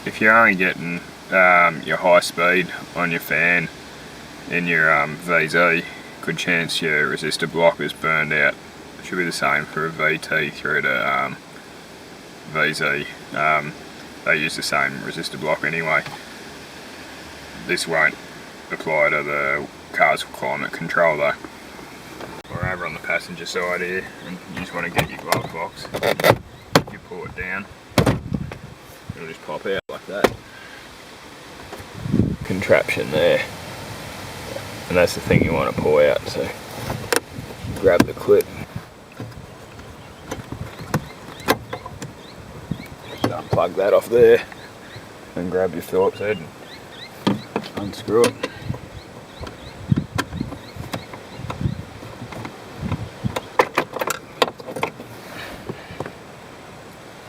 if you're only getting your high speed on your fan in your VZ, good chance your resistor block is burned out. It should be the same for a VT through to VZ. They use the same resistor block anyway. This won't apply to the car's climate control though. We're over on the passenger side here, and you just want to get your glove box. You pull it down, it'll just pop out like that. Contraption there, and that's the thing you want to pull out, so grab the clip, just unplug that off there, and grab your Phillips head and unscrew it.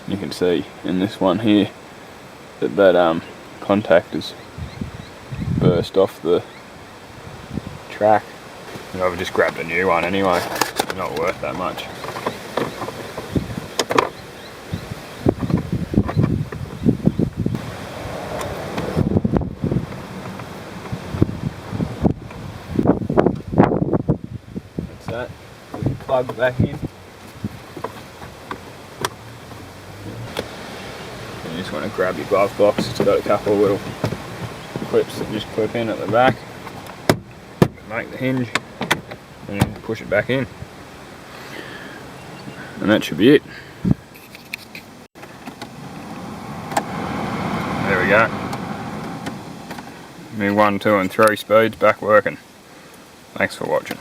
You can see in this one here that contact is burst off the track. And I've just grabbed a new one anyway, it's not worth that much. That's that. Put the plug back in. You just want to grab your glove box, it's got a couple of little clips that just clip in at the back, make the hinge, and then push it back in. And that should be it. There we go. Me 1, 2 and 3 speeds back working. Thanks for watching.